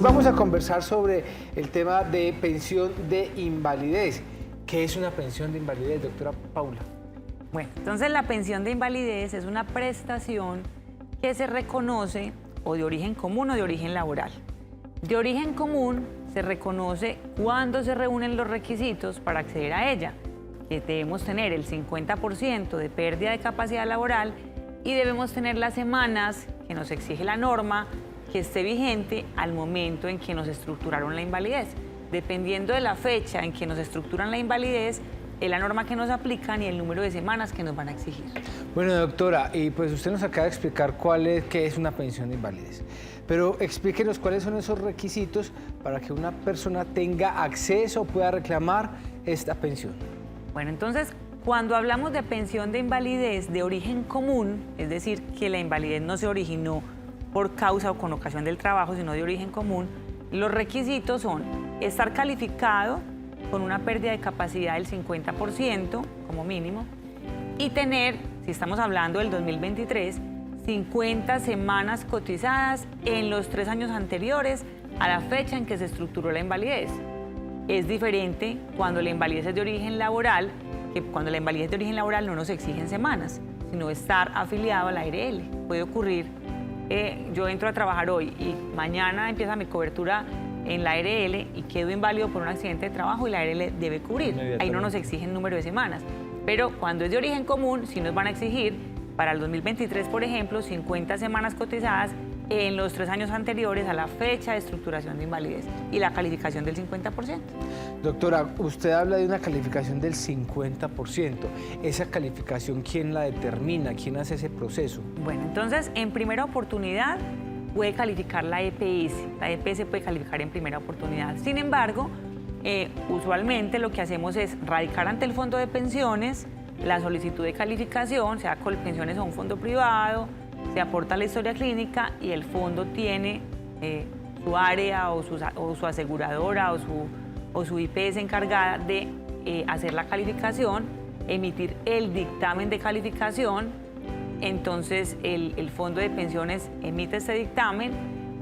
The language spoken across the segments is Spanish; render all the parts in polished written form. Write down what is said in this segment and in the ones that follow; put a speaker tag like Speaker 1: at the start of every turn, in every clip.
Speaker 1: vamos a conversar sobre el tema de pensión de invalidez. ¿Qué es una pensión de invalidez, doctora Paula?
Speaker 2: Bueno, entonces la pensión de invalidez es una prestación que se reconoce o de origen común o de origen laboral. De origen común se reconoce cuando se reúnen los requisitos para acceder a ella, que debemos tener el 50% de pérdida de capacidad laboral y debemos tener las semanas que nos exige la norma que esté vigente al momento en que nos estructuraron la invalidez. Dependiendo de la fecha en que nos estructuran la invalidez, es la norma que nos aplican y el número de semanas que nos van a exigir.
Speaker 1: Bueno, doctora, y pues usted nos acaba de explicar qué es una pensión de invalidez. Pero explíquenos cuáles son esos requisitos para que una persona tenga acceso o pueda reclamar esta pensión.
Speaker 2: Bueno, entonces, cuando hablamos de pensión de invalidez de origen común, es decir, que la invalidez no se originó por causa o con ocasión del trabajo, sino de origen común, los requisitos son estar calificado con una pérdida de capacidad del 50% como mínimo y tener, si estamos hablando del 2023, 50 semanas cotizadas en los 3 años anteriores a la fecha en que se estructuró la invalidez. Es diferente cuando la invalidez es de origen laboral, que cuando la invalidez de origen laboral no nos exigen semanas, sino estar afiliado a la ARL. Puede ocurrir, yo entro a trabajar hoy y mañana empieza mi cobertura en la ARL y quedo inválido por un accidente de trabajo y la ARL debe cubrir. Ahí no nos exigen número de semanas. Pero cuando es de origen común, sí nos van a exigir para el 2023, por ejemplo, 50 semanas cotizadas en los 3 años anteriores a la fecha de estructuración de invalidez y la calificación del 50%.
Speaker 1: Doctora, usted habla de una calificación del 50%. ¿Esa calificación quién la determina? ¿Quién hace ese proceso?
Speaker 2: Bueno, entonces, en primera oportunidad puede calificar la EPS. La EPS puede calificar en primera oportunidad. Sin embargo, usualmente lo que hacemos es radicar ante el fondo de pensiones la solicitud de calificación, sea Colpensiones o un fondo privado, se aporta la historia clínica y el fondo tiene su área o su aseguradora o su IPS encargada de hacer la calificación, emitir el dictamen de calificación. Entonces el fondo de pensiones emite este dictamen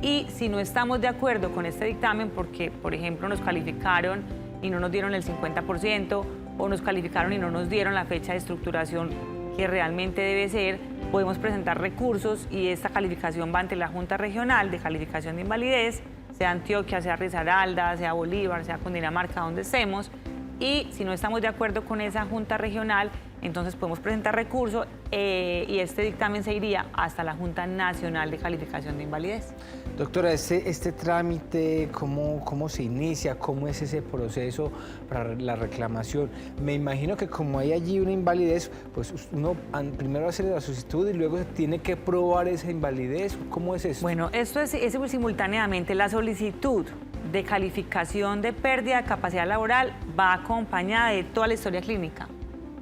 Speaker 2: y si no estamos de acuerdo con este dictamen porque, por ejemplo, nos calificaron y no nos dieron el 50% o nos calificaron y no nos dieron la fecha de estructuración que realmente debe ser, podemos presentar recursos y esta calificación va ante la Junta Regional de Calificación de Invalidez, sea Antioquia, sea Risaralda, sea Bolívar, sea Cundinamarca, donde estemos. Y si no estamos de acuerdo con esa Junta Regional, entonces podemos presentar recurso y este dictamen se iría hasta la Junta Nacional de Calificación de Invalidez.
Speaker 1: Doctora, este trámite, ¿cómo se inicia? ¿Cómo es ese proceso para la reclamación? Me imagino que como hay allí una invalidez, pues uno primero hace la solicitud y luego tiene que probar esa invalidez. ¿Cómo es eso?
Speaker 2: Bueno, esto es simultáneamente. La solicitud de calificación de pérdida de capacidad laboral va acompañada de toda la historia clínica.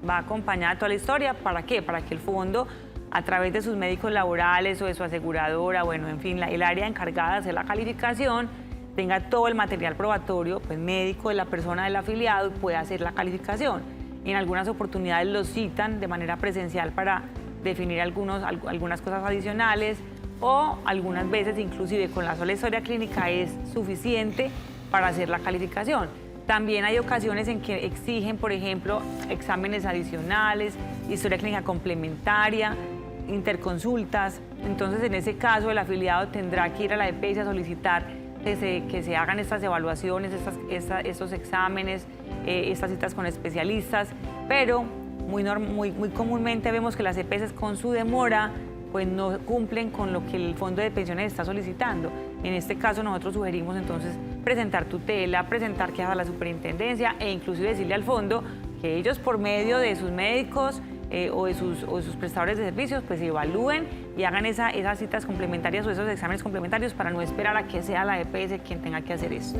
Speaker 2: Va acompañada de toda la historia, ¿para qué? Para que el fondo, a través de sus médicos laborales o de su aseguradora, bueno, en fin, el área encargada de hacer la calificación, tenga todo el material probatorio, pues médico de la persona del afiliado, pueda hacer la calificación. En algunas oportunidades los citan de manera presencial para definir algunas cosas adicionales o algunas veces inclusive con la sola historia clínica es suficiente para hacer la calificación. También hay ocasiones en que exigen, por ejemplo, exámenes adicionales, historia clínica complementaria, interconsultas. Entonces, en ese caso, el afiliado tendrá que ir a la EPS a solicitar que se hagan estas evaluaciones, estos exámenes, estas citas con especialistas, pero muy comúnmente vemos que las EPS con su demora pues no cumplen con lo que el fondo de pensiones está solicitando. En este caso nosotros sugerimos entonces presentar tutela, presentar quejas a la superintendencia e inclusive decirle al fondo que ellos por medio de sus médicos o de sus prestadores de servicios pues evalúen y hagan esas citas complementarias o esos exámenes complementarios para no esperar a que sea la EPS quien tenga que hacer esto.